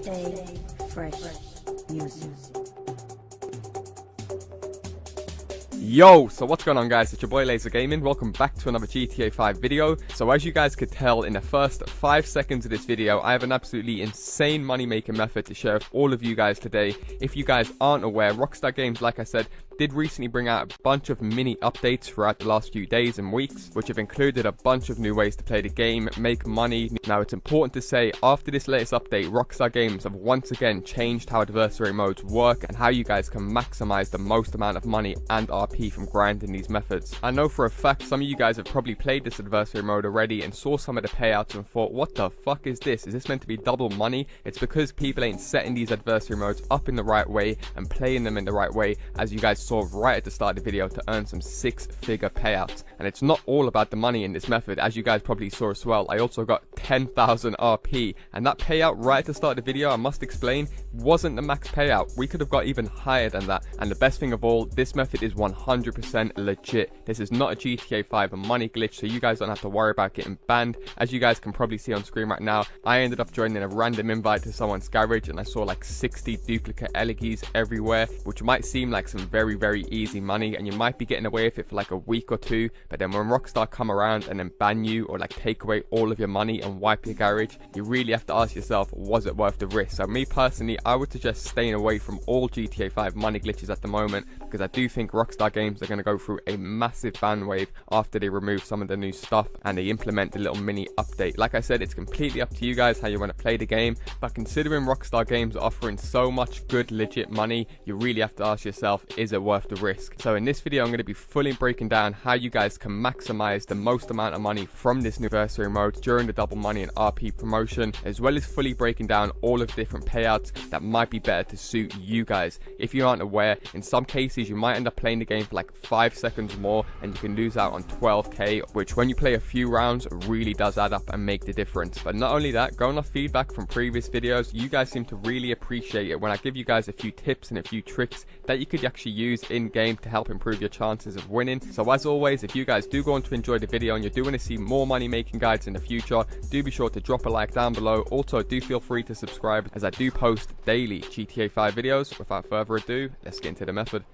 Stay fresh music. Yo, so what's going on guys, it's your boy LaazrGaming. Welcome back to another GTA 5 video. So as you guys could tell in the first 5 seconds of this video, I have an absolutely insane money making method to share with all of you guys today. If you guys aren't aware, Rockstar Games, like I said, did recently bring out a bunch of mini updates throughout the last few days and weeks, which have included a bunch of new ways to play the game, make money. Now it's important to say, after this latest update, Rockstar Games have once again changed how adversary modes work and how you guys can maximize the most amount of money and RP from grinding these methods. I know for a fact some of you guys have probably played this adversary mode already and saw some of the payouts and thought, what the fuck is this? Is this meant to be double money? It's because people ain't setting these adversary modes up in the right way and playing them in the right way, as you guys saw right at the start of the video, to earn some 6-figure payouts. And it's not all about the money in this method, as you guys probably saw as well. I also got 10,000 RP, and that payout right at the start of the video, I must explain, wasn't the max payout. We could have got even higher than that. And the best thing of all, this method is 100% legit. This is not a GTA 5 money glitch, so you guys don't have to worry about getting banned. As you guys can probably see on screen right now, I ended up joining a random invite to someone's garage and I saw like 60 duplicate elegies everywhere, which might seem like some very easy money, and you might be getting away with it for like a week or two, but then when Rockstar come around and then ban you or like take away all of your money and wipe your garage, you really have to ask yourself, was it worth the risk? So me personally, I would suggest staying away from all GTA 5 money glitches at the moment, because I do think Rockstar Games are going to go through a massive ban wave after they remove some of the new stuff and they implement the little mini update. Like I said, it's completely up to you guys how you want to play the game, but considering Rockstar Games are offering so much good legit money, you really have to ask yourself, is it worth the risk? So in this video, I'm going to be fully breaking down how you guys can maximize the most amount of money from this new adversary mode during the double money and RP promotion, as well as fully breaking down all of the different payouts that might be better to suit you guys. If you aren't aware, in some cases you might end up playing the game for like 5 seconds more and you can lose out on 12k, which when you play a few rounds really does add up and make the difference. But not only that, going off feedback from previous videos, you guys seem to really appreciate it when I give you guys a few tips and a few tricks that you could actually use in game to help improve your chances of winning. So as always, if you guys do go on to enjoy the video and you do want to see more money making guides in the future, do be sure to drop a like down below. Also do feel free to subscribe, as I do post daily GTA 5 videos. Without further ado, let's get into the method.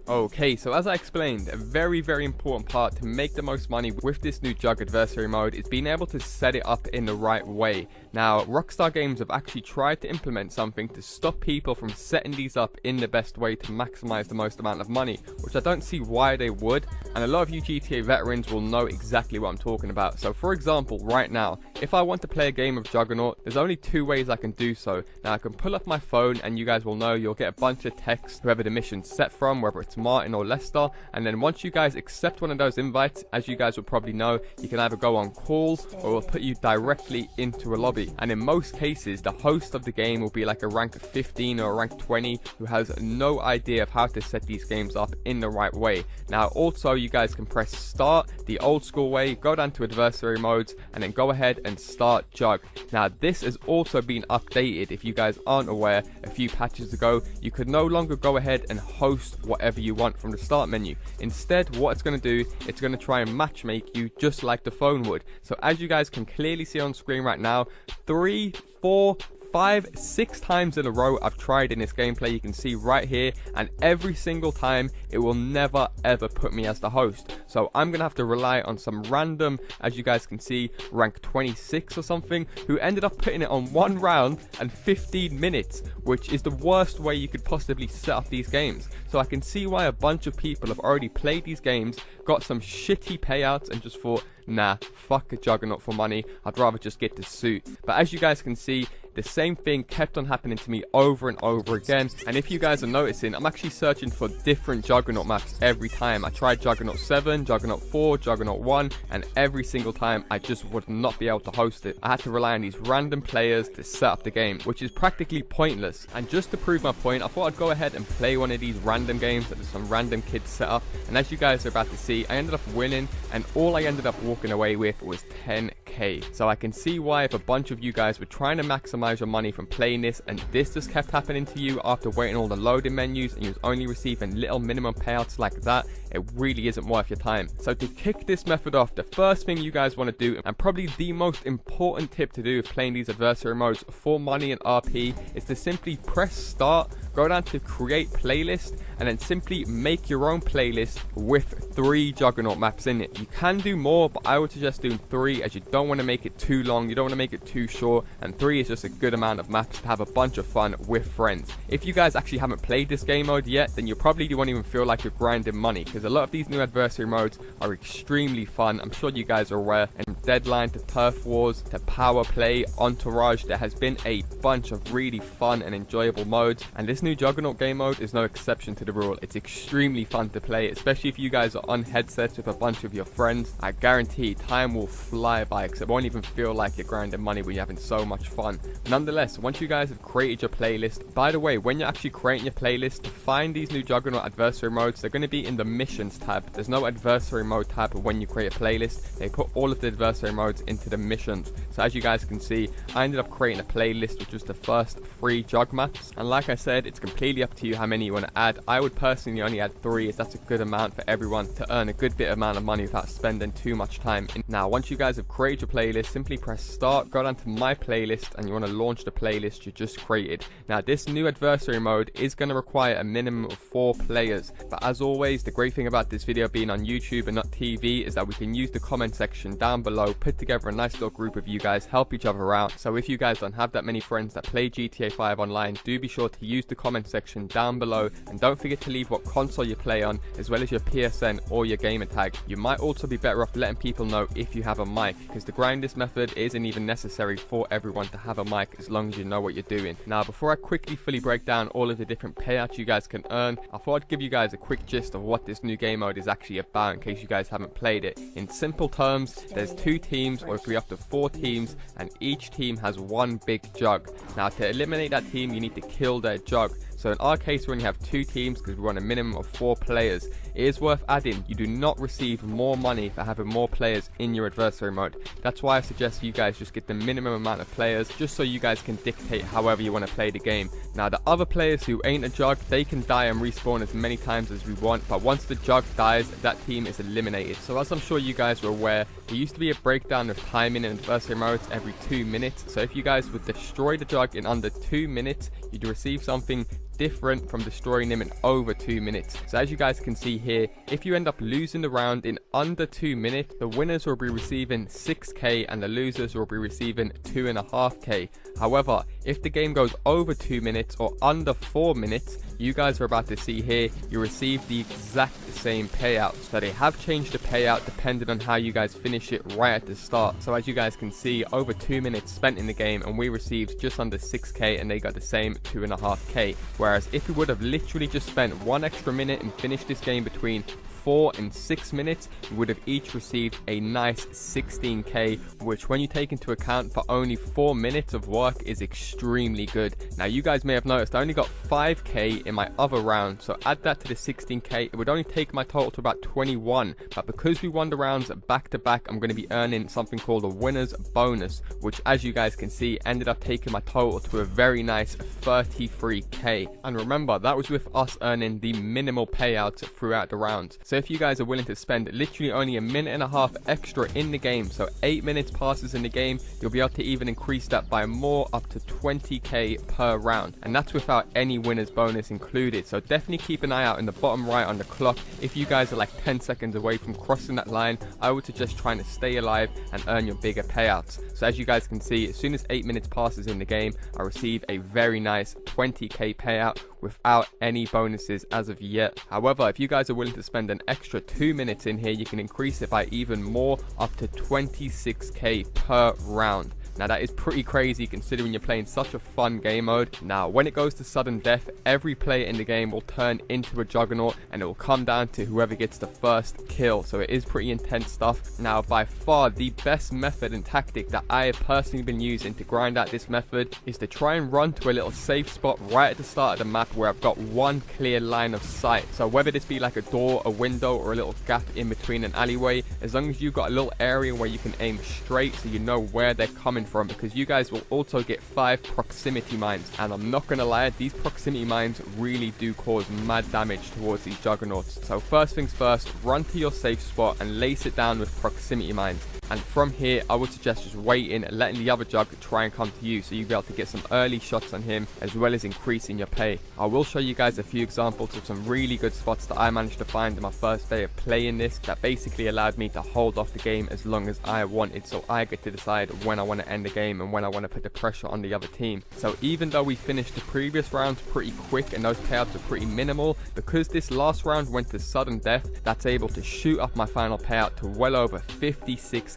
Okay, so as I explained, a very important part to make the most money with this new Jug adversary mode is being able to set it up in the right way. Now, Rockstar Games have actually tried to implement something to stop people from setting these up in the best way to maximize the most amount of money, which I don't see why they would, and a lot of you GTA veterans will know exactly what I'm talking about. So for example, right now, if I want to play a game of Juggernaut, there's only 2 ways I can do so. Now I can pull up my phone and you guys will know you'll get a bunch of text, whoever the mission's set from, whether it's Martin or Lester, and then once you guys accept one of those invites, as you guys will probably know, you can either go on calls or it will put you directly into a lobby. And in most cases, the host of the game will be like a rank 15 or a rank 20 who has no idea of how to set these games up in the right way. Now also, you guys can press start the old school way, go down to adversary modes, and then go ahead and start Jug. Now this has also been updated. If you guys aren't aware, a few patches ago, you could no longer go ahead and host whatever you want from the start menu. Instead, what it's going to do, it's going to try and matchmake you just like the phone would. So as you guys can clearly see on screen right now, 3, 4, 5, 6 times in a row I've tried in this gameplay, you can see right here, and every single time it will never ever put me as the host. So I'm gonna have to rely on some random, as you guys can see, rank 26 or something, who ended up putting it on 1 round and 15 minutes, which is the worst way you could possibly set up these games. So I can see why a bunch of people have already played these games, got some shitty payouts, and just thought, nah, fuck a Juggernaut for money, I'd rather just get the suit. But as you guys can see, the same thing kept on happening to me over and over again, and if you guys are noticing, I'm actually searching for different Juggernaut maps every time. I tried Juggernaut 7, Juggernaut 4, Juggernaut 1, and every single time I just would not be able to host it. I had to rely on these random players to set up the game, which is practically pointless. And just to prove my point, I thought I'd go ahead and play one of these random games that some random kids set up, and as you guys are about to see, I ended up winning, and all I ended up walking away with was 10k 4K. So I can see why if a bunch of you guys were trying to maximize your money from playing this and this just kept happening to you after waiting all the loading menus and you was only receiving little minimum payouts like that, it really isn't worth your time. So to kick this method off, the first thing you guys want to do, and probably the most important tip to do if playing these adversary modes for money and RP, is to simply press start, go down to create playlist, and then simply make your own playlist with 3 juggernaut maps in it. You can do more, but I would suggest doing 3 as you don't want to make it too long, you don't want to make it too short, and 3 is just a good amount of maps to have a bunch of fun with friends. If you guys actually haven't played this game mode yet, then you probably won't even feel like you're grinding money, because a lot of these new adversary modes are extremely fun. I'm sure you guys are aware, and Deadline to Turf Wars to Power Play, Entourage, there has been a bunch of really fun and enjoyable modes, and this new Juggernaut game mode is no exception to the rule. It's extremely fun to play, especially if you guys are on headsets with a bunch of your friends. I guarantee time will fly by because it won't even feel like you're grinding money when you're having so much fun. Nonetheless, once you guys have created your playlist, by the way, when you're actually creating your playlist, to find these new Juggernaut adversary modes, they're going to be in the missions tab. There's no adversary mode tab when you create a playlist. They put all of the adversary modes into the missions. So as you guys can see, I ended up creating a playlist which was the first 3 jug maps, and like I said, it's completely up to you how many you want to add. I would personally only add 3 as that's a good amount for everyone to earn a good bit amount of money without spending too much time. Now once you guys have created your playlist, simply press start, go down to my playlist, and you want to launch the playlist you just created. Now this new adversary mode is going to require a minimum of 4 players, but as always, the great thing about this video being on YouTube and not TV is that we can use the comment section down below, put together a nice little group of you guys, help each other out. So if you guys don't have that many friends that play GTA 5 online, do be sure to use the comment section down below, and don't forget to leave what console you play on as well as your PSN or your gamer tag. You might also be better off letting people know if you have a mic, because the grind this method isn't even necessary for everyone to have a mic as long as you know what you're doing. Now before I quickly fully break down all of the different payouts you guys can earn, I thought I'd give you guys a quick gist of what this new game mode is actually about in case you guys haven't played it. In simple terms, there's 2 teams, or it could be up to 4 teams, and each team has 1 big jug. Now to eliminate that team, you need to kill their jug. So in our case, we only have 2 teams because we want a minimum of 4 players. It is worth adding, you do not receive more money for having more players in your adversary mode. That's why I suggest you guys just get the minimum amount of players, just so you guys can dictate however you want to play the game. Now the other players who ain't a jug, they can die and respawn as many times as we want, but once the jug dies, that team is eliminated. So as I'm sure you guys are aware, there used to be a breakdown of timing in adversary modes every 2 minutes. So if you guys would destroy the jug in under 2 minutes, you'd receive something different from destroying them in over 2 minutes. So as you guys can see here, if you end up losing the round in under 2 minutes, the winners will be receiving 6k and the losers will be receiving 2.5k. However, if the game goes over 2 minutes or under 4 minutes, you guys are about to see here, you receive the exact same payout. So they have changed the payout depending on how you guys finish it right at the start. So as you guys can see, over 2 minutes spent in the game and we received just under 6k and they got the same 2.5k. Whereas if we would have literally just spent 1 extra minute and finished this game between 4 and 6 minutes, we would have each received a nice 16k, which when you take into account for only 4 minutes of work is extremely good. Now you guys may have noticed I only got 5k in my other round, so add that to the 16k, it would only take my total to about 21, but because we won the rounds back to back, I'm going to be earning something called a winner's bonus, which as you guys can see ended up taking my total to a very nice 33k. And remember, that was with us earning the minimal payouts throughout the rounds. So if you guys are willing to spend literally only a minute and a half extra in the game, so 8 minutes passes in the game, you'll be able to even increase that by more, up to 20k per round, and that's without any winner's bonus included. So definitely keep an eye out in the bottom right on the clock. If you guys are like 10 seconds away from crossing that line, I would suggest trying to stay alive and earn your bigger payouts. So as you guys can see, as soon as 8 minutes passes in the game, I receive a very nice 20k payout without any bonuses as of yet. However, if you guys are willing to spend an extra 2 minutes in here, you can increase it by even more, up to 26k per round. Now that is pretty crazy considering you're playing such a fun game mode. Now when it goes to sudden death, every player in the game will turn into a juggernaut, and it will come down to whoever gets the first kill. So it is pretty intense stuff. Now by far the best method and tactic that I have personally been using to grind out this method is to try and run to a little safe spot right at the start of the map where I've got one clear line of sight. So whether this be like a door, a window, or a little gap in between an alleyway, as long as you've got a little area where you can aim straight so you know where they're coming from, because you guys will also get 5 proximity mines, and I'm not gonna lie, these proximity mines really do cause mad damage towards these juggernauts. So first things first, run to your safe spot and lace it down with proximity mines. And from here, I would suggest just waiting and letting the other jug try and come to you, so you'll be able to get some early shots on him as well as increasing your pay. I will show you guys a few examples of some really good spots that I managed to find in my first day of playing this that basically allowed me to hold off the game as long as I wanted, so I get to decide when I want to end the game and when I want to put the pressure on the other team. So even though we finished the previous rounds pretty quick and those payouts are pretty minimal, because this last round went to sudden death, that's able to shoot up my final payout to well over 56k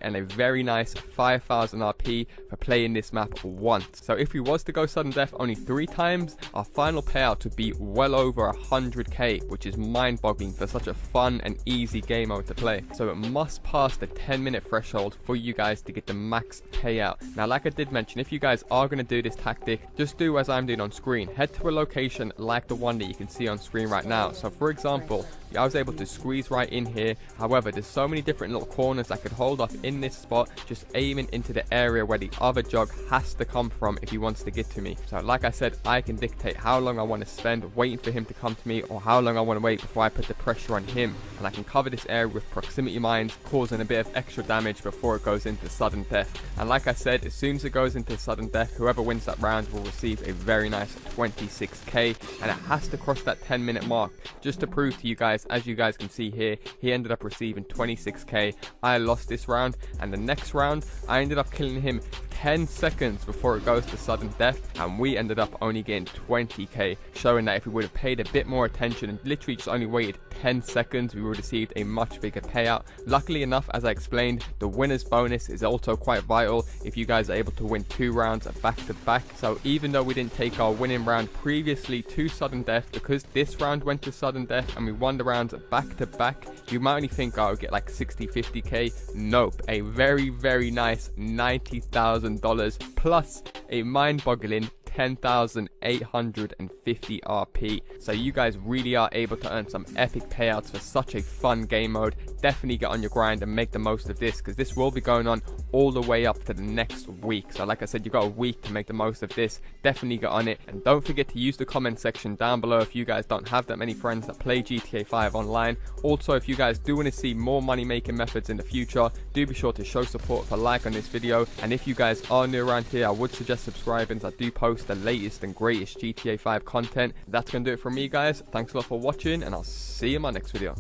and a very nice 5000 RP for playing this map once. So if we was to go sudden death only 3 times, our final payout would be well over 100k, which is mind-boggling for such a fun and easy game mode to play. So it must pass the 10-minute threshold for you guys to get the max payout. Now like I did mention, if you guys are going to do this tactic, just do as I'm doing on screen. Head to a location like the one that you can see on screen right now. So for example, I was able to squeeze right in here. However, there's so many different little corners I could hold off in this spot, just aiming into the area where the other jug has to come from if he wants to get to me. So like I said, I can dictate how long I want to spend waiting for him to come to me, or how long I want to wait before I put the pressure on him. And I can cover this area with proximity mines, causing a bit of extra damage before it goes into sudden death. And like I said, as soon as it goes into sudden death, whoever wins that round will receive a very nice 26k, and it has to cross that 10-minute mark. Just to prove to you guys, as you guys can see here, he ended up receiving 26k. I lost this round, and the next round I ended up killing him 10 seconds before it goes to sudden death, and we ended up only getting 20k, showing that if we would have paid a bit more attention and literally just only waited 10 seconds, we would have received a much bigger payout. Luckily enough, as I explained, the winner's bonus is also quite vital if you guys are able to win 2 rounds back to back. So even though we didn't take our winning round previously to sudden death, because this round went to sudden death and we won the rounds back to back, you might only think I would get like 60-50k. Nope, a very nice $90,000 plus a mind-boggling 10,850 RP. So you guys really are able to earn some epic payouts for such a fun game mode. Definitely get on your grind and make the most of this, because this will be going on all the way up to the next week. So like I said, you've got a week to make the most of this. Definitely get on it, and don't forget to use the comment section down below if you guys don't have that many friends that play GTA 5 online. Also, if you guys do want to see more money making methods in the future, do be sure to show support with a like on this video. And if you guys are new around here, I would suggest subscribing, as I do post the latest and greatest GTA 5 content. That's gonna do it from me, guys. Thanks a lot for watching, and I'll see you in my next video.